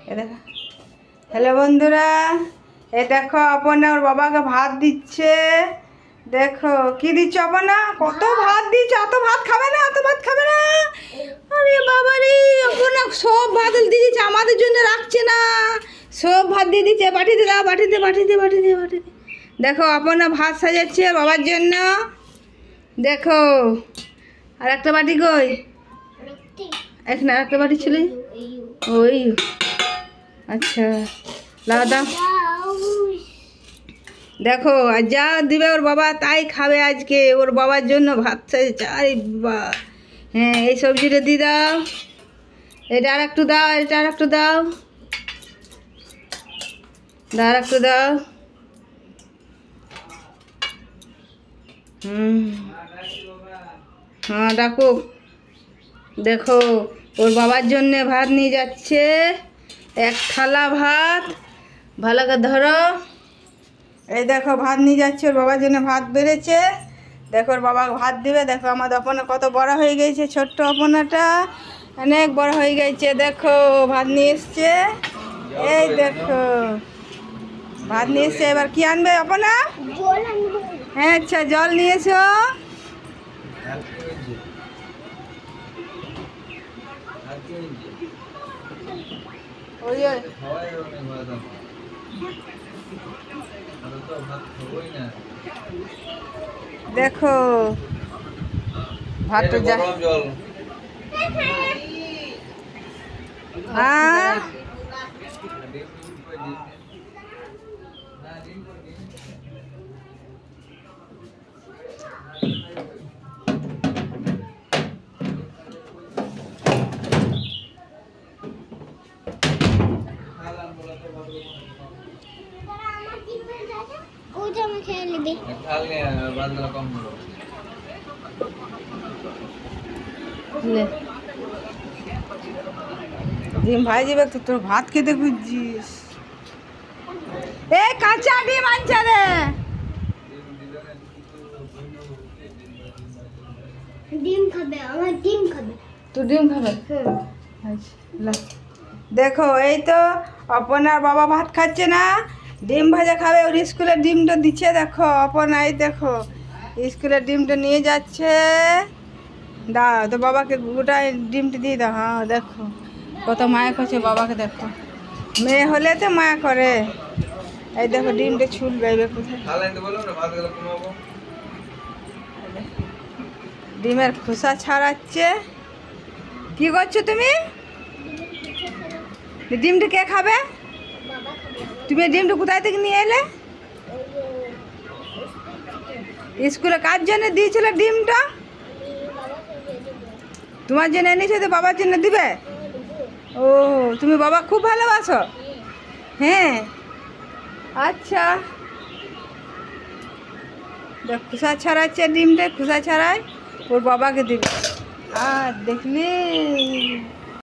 Hello বন্ধুরা, এই দেখো অপর্ণা ওর বাবাকে ভাত দিচ্ছে। দেখো কি দিচ্ছে অপর্ণা, কত ভাত দিচ্ছে। এত ভাত খাবে না, এত ভাত খাবে না। আরে বাবা রে, অপর্ণা সব ভাত দিয়ে দিচ্ছে, আমাদের জন্য রাখছে না। সব ভাত দিয়ে দিচ্ছে। বাটিতে দাও, বাটিতে বাটিতে বাটিতে বাটিতে। দেখো অপর্ণা ভাত সাজাচ্ছে বাবার জন্য। দেখো আর একটা বাটি কই, এখানে আর একটা বাটি ছিল ওই। আচ্ছা লাও দাও। দেখো আর যা দিবে ওর বাবা তাই খাবে আজকে। ওর বাবার জন্য ভাত চাইছে। আরে বাবা, হ্যাঁ এই সবজিটা দিয়ে দাও। এটা আর একটু দাও, এটা আর একটু দাও, আর একটু দাও। হ্যাঁ ডাকো। দেখো ওর বাবার জন্যে ভাত নিয়ে যাচ্ছে, এক থালা ভাত। ভালো করে ধরো। এই দেখো ভাত নিয়ে যাচ্ছে, ওর বাবার জন্য ভাত বেড়েছে। দেখো ওর বাবা ভাত দিবে। দেখো আমাদের অপনা কত বড় হয়ে গেছে, ছোট্ট অপনাটা অনেক বড় হয়ে গেছে। দেখো ভাত নিয়ে এসছে। এই দেখো ভাত নিয়ে এসছে। এবার কি আনবে অপনা? হ্যাঁ আচ্ছা জল নিয়ে এসো। ওই দেখো ভাতটা যা। হ্যাঁ ডিম ভাই যাবে তো, তোর ভাত খেতে খুঁজছিস। এ কাঁচা ডিম আনছে রে। ডিম খাবে, আমার ডিম খাবে। তুই ডিম খাবে? আচ্ছা দেখো এই তো অপনার বাবা ভাত খাচ্ছে না, ডিম ভাজা খাবে। ওর স্কুলের ডিমটা দিচ্ছে। দেখো অপনা এই দেখো স্কুলের ডিমটা নিয়ে যাচ্ছে। দাও তো বাবাকে গোটা ডিমটা দিয়ে দাও। হ্যাঁ দেখো কত মায়া করছে বাবাকে। দেখো মেয়ে হলে তো মায়া করে। এই দেখো ডিমটা ছুলবে এবার কোথায়। ডিমের খোসা ছাড়াচ্ছে। কি করছো তুমি? ডিমটা কে খাবে? তুমি ডিমটা কোথায় থেকে নিয়ে এলে? স্কুলে কার জন্য দিয়েছিল ডিমটা? তোমার জন্য এনেছো তো বাবার জন্য দিবে? ও তুমি বাবা খুব ভালোবাসো? হ্যাঁ আচ্ছা। দেখ খোসা ছাড়াচ্ছে ডিমটা, খোসা ছাড়ায় ওর বাবাকে দিবে। আর দেখলি